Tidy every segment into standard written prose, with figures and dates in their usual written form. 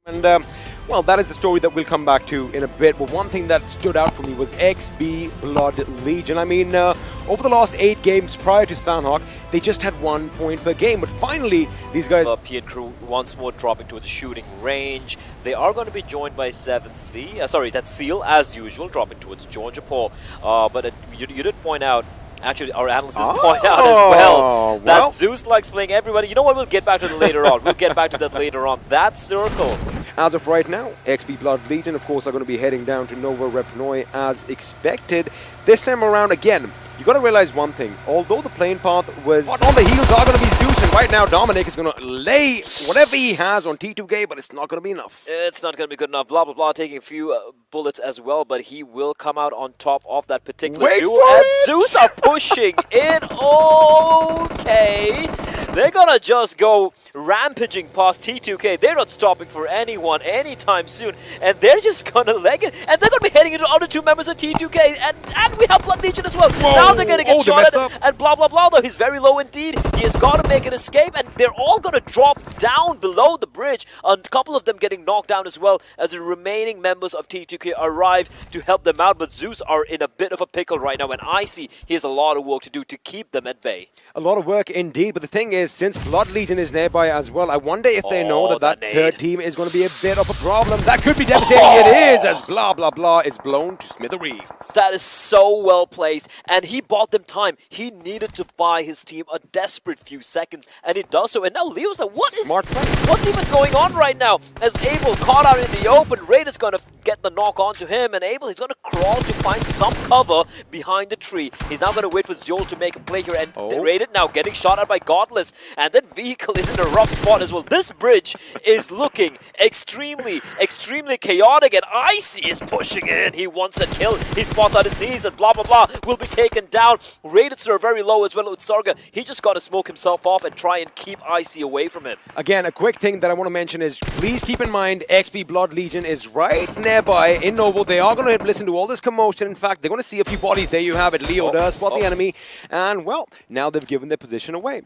And, well, that is a story that we'll come back to in a bit. But one thing that stood out for me was XB Blood Legion. I mean, over the last 8 games prior to Sandhawk, they just had 1 point per game. But finally, these guys... P and crew once more dropping to the shooting range. They are going to be joined by 7C. Sorry, that's Seal, as usual, dropping towards Georgia Paul. But you did point out... Actually, our analysts point out as well that Zeus likes playing everybody. You know what? We'll get back to that later on. We'll get back to that later on. That circle. As of right now, XB Blood Legion, of course, are going to be heading down to Nova Repnoi as expected. This time around, again, you got to realize one thing. Although the playing path was... on the heels are going to be Zeus, and right now Dominic is going to lay whatever he has on T2K, but it's not going to be enough. It's not going to be good enough. Blah, blah, blah, taking a few bullets as well, but he will come out on top of that particular duel. And Zeus are pushing in. Okay. They're going to just go rampaging past T2K. They're not stopping for anyone anytime soon. And they're just going to leg it. And they're going to be heading into other 2 members of T2K. And we have Blood Legion as well. Whoa. Now they're going to get shot at. And blah, blah, blah. Though he's very low indeed. He has got to make an escape. And they're all going to drop down below the bridge. A couple of them getting knocked down as well as the remaining members of T2K arrive to help them out. But Zeus are in a bit of a pickle right now. And I see he has a lot of work to do to keep them at bay. A lot of work indeed. But the thing is, since Blood Legion is nearby as well, I wonder if they know that third team is going to be a bit of a problem. That could be devastating. It is, as blah, blah, blah is blown to smithereens. That is so well placed. And he bought them time. He needed to buy his team a desperate few seconds. And he does so. And now Leo's like, what's even going on right now? As Abel caught out in the open, Raid is going to get the knock onto him. And Abel, he's going to crawl to find some cover behind the tree. He's now going to wait for Zol to make a play here. And Raid now getting shot at by Godless. And then Vehicle is in a rough spot as well. This bridge is looking extremely chaotic, and Icy is pushing in. He wants a kill. He spots out his knees, and blah, blah, blah will be taken down. Raided are very low as well with Sarga. He just got to smoke himself off and try and keep Icy away from him. Again, a quick thing that I want to mention is please keep in mind XB Blood Legion is right nearby in Novo. They are going to listen to all this commotion. In fact, they're going to see a few bodies. There you have it. Leo does spot the enemy, and well, now they've given their position away.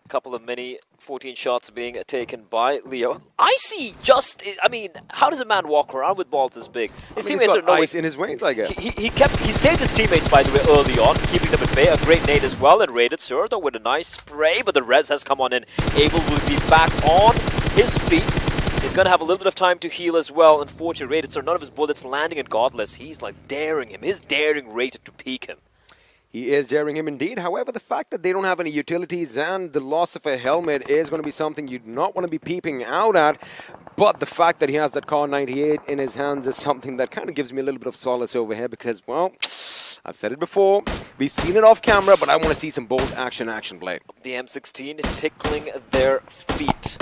Couple of mini 14 shots being taken by Leo. Icy just, I mean, how does a man walk around with balls this big? His teammates are ice in his veins, I guess. He saved his teammates, by the way, early on, keeping them at bay. A great nade as well, and raided Surdo with a nice spray, but the res has come on in. Abel will be back on his feet. He's going to have a little bit of time to heal as well. Unfortunately, raided Sir, none of his bullets landing at Godless. He's like daring him. His daring rated to peek him. He is daring him indeed. However, the fact that they don't have any utilities and the loss of a helmet is going to be something you do not want to be peeping out at. But the fact that he has that Car 98 in his hands is something that kind of gives me a little bit of solace over here because, well, I've said it before. We've seen it off camera, but I want to see some bold action play. The M16 is tickling their feet.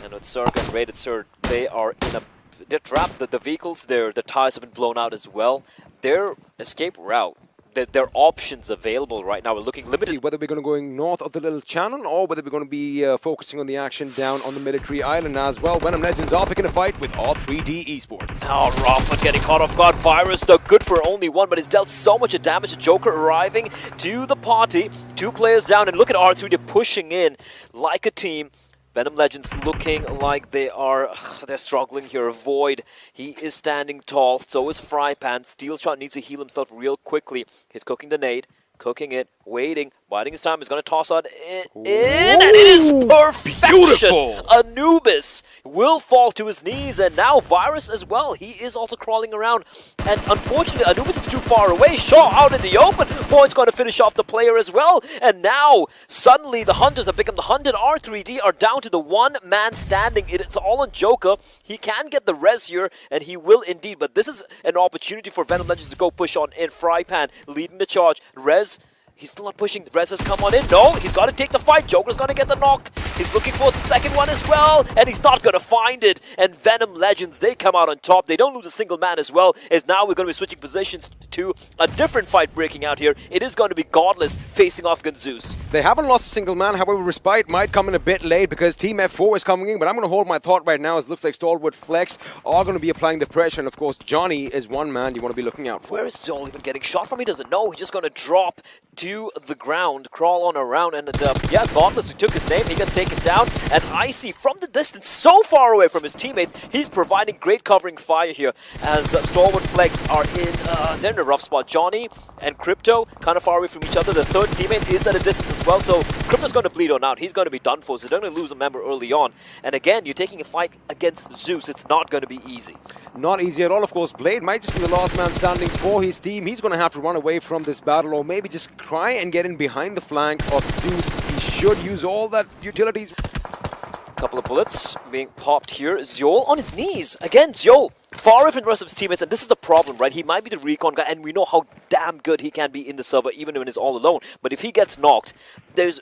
And with Sarga and Rated Sir, they are in a... They're trapped. The vehicles, the tires have been blown out as well. Their escape route, their options available right now are looking limited. Whether we're going to go north of the little channel or whether we're going to be focusing on the action down on the military island as well. Venom Legends are picking a fight with R3D Esports. Oh, Rafa getting caught off guard. Virus, though, good for only one, but he's dealt so much damage. Joker arriving to the party. 2 players down, and look at R3D pushing in like a team. Venom Legends looking like they're struggling here. Void, he is standing tall, so is Frypan. Steel Shot needs to heal himself real quickly. He's cooking the nade, cooking it, waiting, biding his time. He's going to toss out in, and it is perfection. Beautiful. Anubis will fall to his knees, and now Virus as well. He is also crawling around, and unfortunately, Anubis is too far away. Shaw out in the open. Void's going to finish off the player as well, and now suddenly the Hunters have become the hunted. R3D are down to the 1 man standing. It is all on Joker. He can get the res here, and he will indeed, but this is an opportunity for Venom Legends to go push on in. Frypan leading the charge. Res, he's still not pushing. The Res has come on in. No, he's got to take the fight. Joker's going to get the knock. He's looking for the second one as well, and he's not going to find it. And Venom Legends, they come out on top. They don't lose a single man as well, as now we're going to be switching positions to a different fight breaking out here. It is going to be Godless facing off against Zeus. They haven't lost a single man. However, Respite might come in a bit late because Team F4 is coming in, but I'm going to hold my thought right now as it looks like Stalwart Flex are going to be applying the pressure, and of course, Johnny is one man you want to be looking out for. Where is Zol even getting shot from? He doesn't know. He's just going to drop to the ground, crawl on around, and yeah, Godless, who took his name, he gets taken taken down, and Icy from the distance, so far away from his teammates, he's providing great covering fire here as Stalwart Flex are they're in a rough spot. Johnny and Crypto kind of far away from each other. The third teammate is at a distance as well, so Crypto's going to bleed on out. He's going to be done for, so they're going to lose a member early on. And again, you're taking a fight against Zeus. It's not going to be easy. Not easy at all, of course. Blade might just be the last man standing for his team. He's going to have to run away from this battle, or maybe just try and get in behind the flank of Zeus. He should use all that utilities. Couple of bullets being popped here. Zeol on his knees. Again, Zeol far away from the rest of his teammates, and this is the problem, right? He might be the recon guy, and we know how damn good he can be in the server, even when he's all alone. But if he gets knocked, there's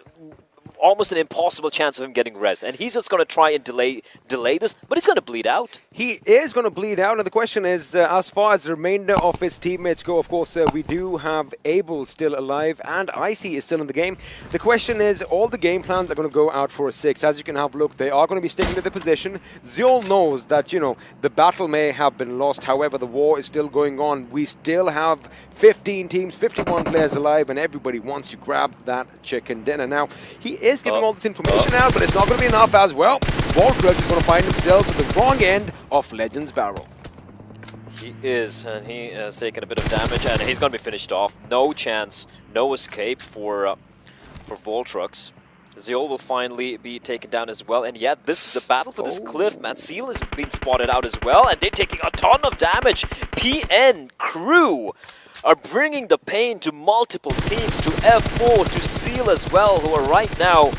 almost an impossible chance of him getting res, and he's just going to try and delay this, but he's going to bleed out. He is going to bleed out, and the question is, as far as the remainder of his teammates go, of course, we do have Abel still alive, and Icy is still in the game. The question is, all the game plans are going to go out for a 6. As you can have a look, they are going to be sticking to the position. Zeol knows that, you know, the battle may have been lost, however, the war is still going on. We still have 15 teams, 51 players alive, and everybody wants to grab that chicken dinner. Now, he is giving all this information out, but it's not going to be enough as well. Voltrux is going to find himself at the wrong end of Legend's barrel. He is, and he has taken a bit of damage, and he's going to be finished off. No chance, no escape for Voltrux. Zeol will finally be taken down as well, and yeah, this is the battle for this cliff, man. Seal is being spotted out as well, and they're taking a ton of damage. PN crew are bringing the pain to multiple teams, to F4, to Seal as well, who are right now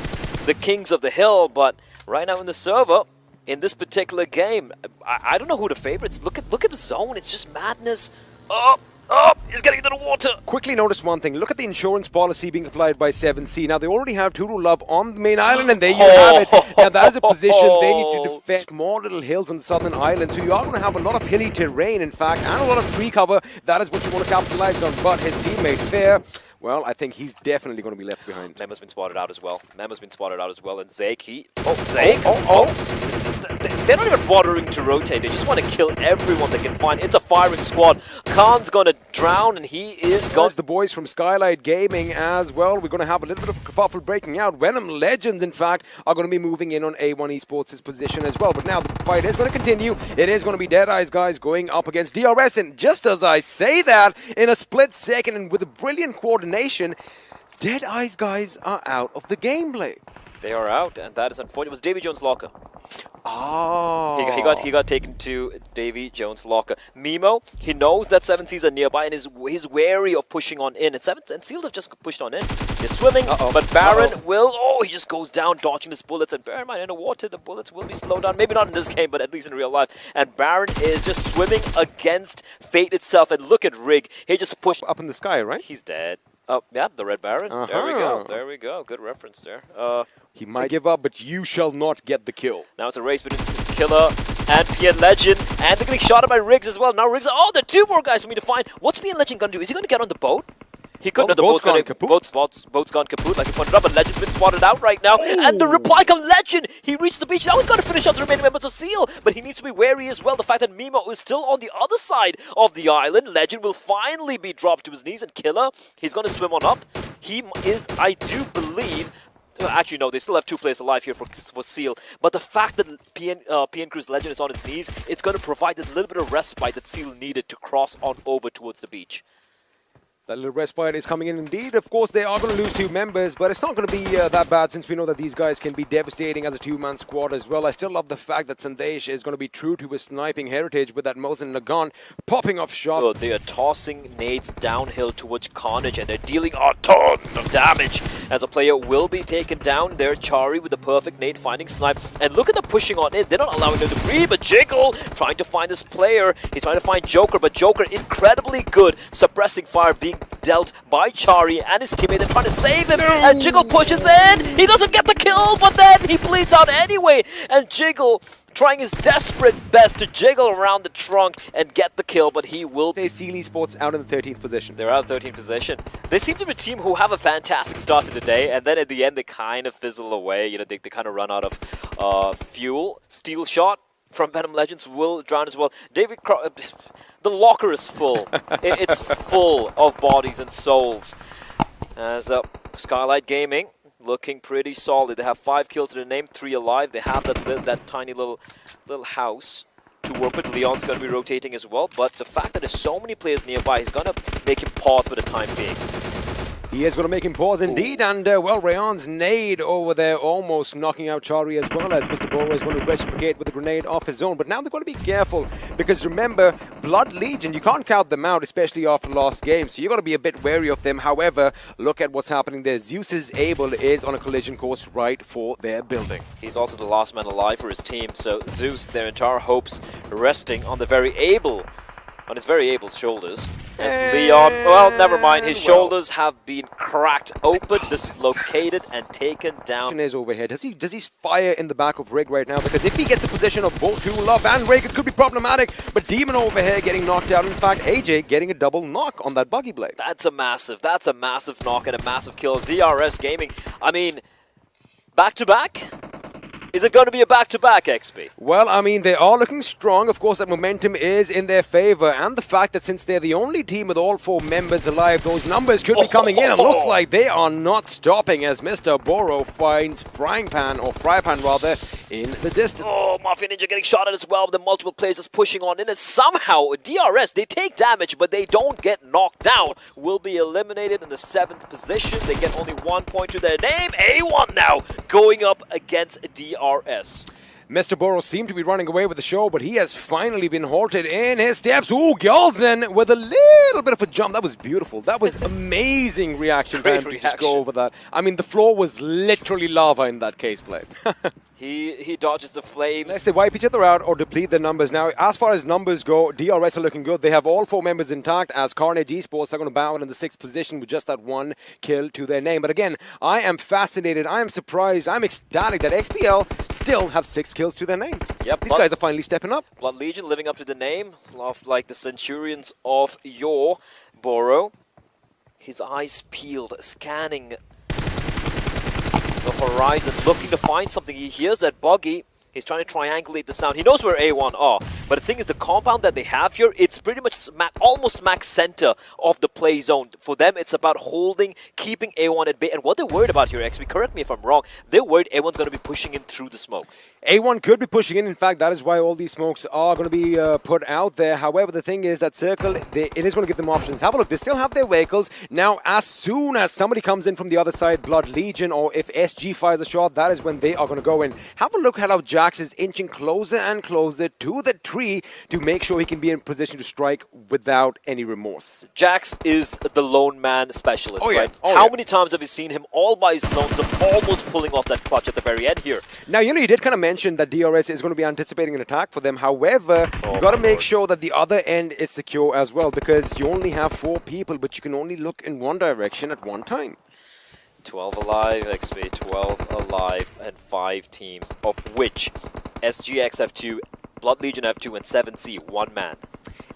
the kings of the hill, but right now in the server, in this particular game, I don't know who the favorites. Look at the zone, it's just madness. He's getting into the water. Quickly notice one thing. Look at the insurance policy being applied by 7C. Now, they already have Turu Love on the main island, and there you have it. Now, that is a position they need to defend. Small little hills on the southern island, so you are going to have a lot of hilly terrain, in fact, and a lot of tree cover. That is what you want to capitalize on. But his teammate, Fair, well, I think he's definitely going to be left behind. Memo's been spotted out as well. And Zake, they're not even bothering to rotate. They just want to kill everyone they can find. It's a firing squad. Khan's going to drown, and he is gone. The boys from Skylight Gaming as well. We're going to have a little bit of kerfuffle breaking out. Venom Legends, in fact, are going to be moving in on A1 Esports' position as well. But now the fight is going to continue. It is going to be Deadeye's guys going up against DRS. And just as I say that, in a split second and with a brilliant coordination, Deadeye's guys are out of the gameplay. They are out, and that is unfortunate. It was Davy Jones' locker. Oh. He got taken to Davy Jones' locker. Mimo, he knows that 7Cs are nearby, and he's wary of pushing on in. And Sealed have just pushed on in. They're swimming, but Baron will... Oh, he just goes down, dodging his bullets. And bear in mind, in the water, the bullets will be slowed down. Maybe not in this game, but at least in real life. And Baron is just swimming against fate itself. And look at Rig. He just pushed... Up in the sky, right? He's dead. Oh, yeah, the Red Baron. There we go. Good reference there. He might give up, but you shall not get the kill. Now it's a race between Killer and PN Legend, and they're getting shot at by Riggs as well. Now Riggs, there are 2 more guys for me to find. What's PN Legend going to do? Is he going to get on the boat? He could. The boat's gone kaput. Boat's gone kaput, like you pointed out, but Legend's been spotted out right now. Ooh. And the reply comes Legend! He reached the beach. Now he's got to finish off the remaining members of Seal, but he needs to be wary as well. The fact that Mimo is still on the other side of the island. Legend will finally be dropped to his knees, and Killer, he's going to swim on up. He is, I do believe... Actually, no, they still have 2 players alive here for Seal. But the fact that PN Crew's Legend is on his knees, it's going to provide a little bit of respite that Seal needed to cross on over towards the beach. That little respite is coming in indeed. Of course, they are going to lose 2 members, but it's not going to be that bad since we know that these guys can be devastating as a 2-man squad as well. I still love the fact that Sandesh is going to be true to his sniping heritage with that Mosin Nagan popping off shots. They are tossing nades downhill towards Carnage, and they're dealing a ton of damage as a player will be taken down there. Chari with the perfect nade finding snipe, and look at the pushing on in. They're not allowing them to breathe, but Jiggle trying to find this player. He's trying to find Joker, but Joker incredibly good suppressing fire, being dealt by Chari and his teammate. They're trying to save him, and Jiggle pushes in. He doesn't get the kill, but then he bleeds out anyway, and Jiggle trying his desperate best to jiggle around the trunk and get the kill, but he will... Seal Esports out in the 13th position. They're out of 13th position. They seem to be a team who have a fantastic start to the day, and then at the end they kind of fizzle away. You know, they kind of run out of fuel. Steel shot from Venom Legends will drown as well. The locker is full. It's full of bodies and souls. As Skylight Gaming looking pretty solid. They have 5 kills to their name, 3 alive. They have that tiny little house to work with. Leon's going to be rotating as well, but the fact that there's so many players nearby is going to make him pause for the time being. He is going to make him pause indeed, and well, Rayon's nade over there almost knocking out Chari as well, as Mr. Boro is going to reciprocate with a grenade off his own. But now they've got to be careful, because remember, Blood Legion, you can't count them out, especially after last game, so you've got to be a bit wary of them. However, look at what's happening there. Zeus's Able is on a collision course right for their building. He's also the last man alive for his team, so Zeus, their entire hopes resting on the very able... on his very able shoulders. As Leon, well, never mind, his shoulders have been cracked open, dislocated, and taken down. Is over here. Does he fire in the back of Rig right now? Because if he gets a position of both Love and Rig, it could be problematic. But Demon over here getting knocked out. In fact, AJ getting a double knock on that buggy blade. That's a massive knock and a massive kill. DRS Gaming, I mean, back-to-back? Is it going to be a back-to-back, XB? Well, I mean, they are looking strong. Of course, that momentum is in their favor. And the fact that since they're the only team with all 4 members alive, those numbers could be coming in. It looks like they are not stopping as Mr. Boro finds fry pan rather, in the distance. Oh, Mafia Ninja getting shot at as well. The multiple players just pushing on in. And somehow, DRS, they take damage, but they don't get knocked down. Will be eliminated in the 7th position. They get only 1 point to their name. A1 now going up against DRS. Mr. Boro seemed to be running away with the show, but he has finally been halted in his steps. Ooh, Gulzen with a little bit of a jump. That was beautiful. That was amazing reaction for him to just go over that. I mean, the floor was literally lava in that case play. He dodges the flames. Unless they wipe each other out or deplete their numbers. Now, as far as numbers go, DRS are looking good. They have all 4 members intact, as Carnage Esports are going to bow out in the 6th position with just that 1 kill to their name. But again, I am fascinated, I am surprised, I'm ecstatic that XBL still have 6 kills to their name. Yep, These guys are finally stepping up. Blood Legion living up to the name of like the Centurions of your Boro. His eyes peeled, scanning the horizon, looking to find something. He hears that buggy. He's trying to triangulate the sound. He knows where A1 are. But the thing is, the compound that they have here, it's pretty much almost smack center of the play zone. For them, it's about holding, keeping A1 at bay. And what they're worried about here, XB, correct me if I'm wrong, they're worried A1's going to be pushing in through the smoke. A1 could be pushing in. In fact, that is why all these smokes are going to be put out there. However, the thing is that Circle, it is going to give them options. Have a look. They still have their vehicles. Now, as soon as somebody comes in from the other side, Blood Legion, or if SG fires a shot, that is when they are going to go in. Have a look at how Jax is inching closer and closer to the tree to make sure he can be in position to strike without any remorse. Jax is the lone man specialist, oh, yeah. right? Oh, how many times have you seen him all by his lonesome, almost pulling off that clutch at the very end here? Now, you know, you did kind of mention that DRS is going to be anticipating an attack for them. However, you got to make sure that the other end is secure as well, because you only have 4 people, but you can only look in one direction at one time. 12 alive, XP, 12 alive, and 5 teams, of which SGX have 2, Blood Legion have 2, and 7C, 1 man.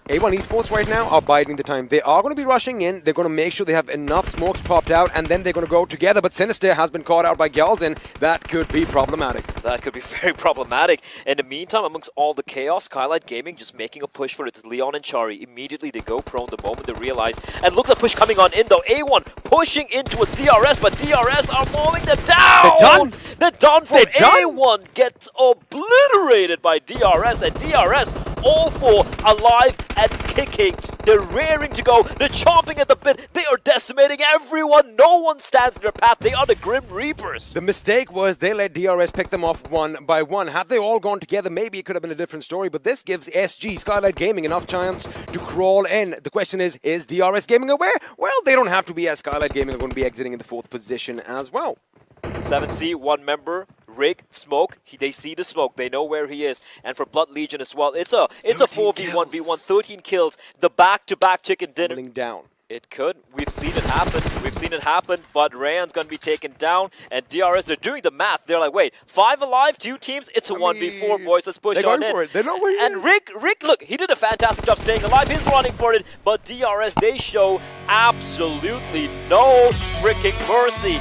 A1 Esports right now are biding the time. They are going to be rushing in. They're going to make sure they have enough smokes popped out, and then they're going to go together. But Sinister has been caught out by Galzin. That could be problematic. That could be very problematic. In the meantime, amongst all the chaos, Skylight Gaming just making a push for it. It's Leon and Chari. Immediately they go prone the moment they realize. And look at the push coming on in, though. A1 pushing into its DRS, but DRS are mowing them down. They're done. They're done for They're A1 gets obliterated by DRS, and DRS all 4 alive and kicking. They're rearing to go. They're chomping at the bit. They are decimating everyone. No one stands in their path. They are the Grim Reapers. The mistake was they let DRS pick them off 1 by 1. Had they all gone together, maybe it could have been a different story. But this gives SG, Skylight Gaming, enough chance to crawl in. The question is DRS Gaming aware? Well, they don't have to be, as Skylight Gaming are going to be exiting in the 4th position as well. 7C, 1 member, Rig, Smoke. They see the smoke. They know where he is. And for Blood Legion as well, it's a 4v1v1, 13 kills. The back-to-back chicken dinner. Down. It could. We've seen it happen. We've seen it happen. But Rayan's going to be taken down. And DRS, they're doing the math. They're like, wait, 5 alive, 2 teams? It's a 1v4, boys. Let's push on in. For it. They know where he is. And Rick, look, he did a fantastic job staying alive. He's running for it. But DRS, they show absolutely no freaking mercy.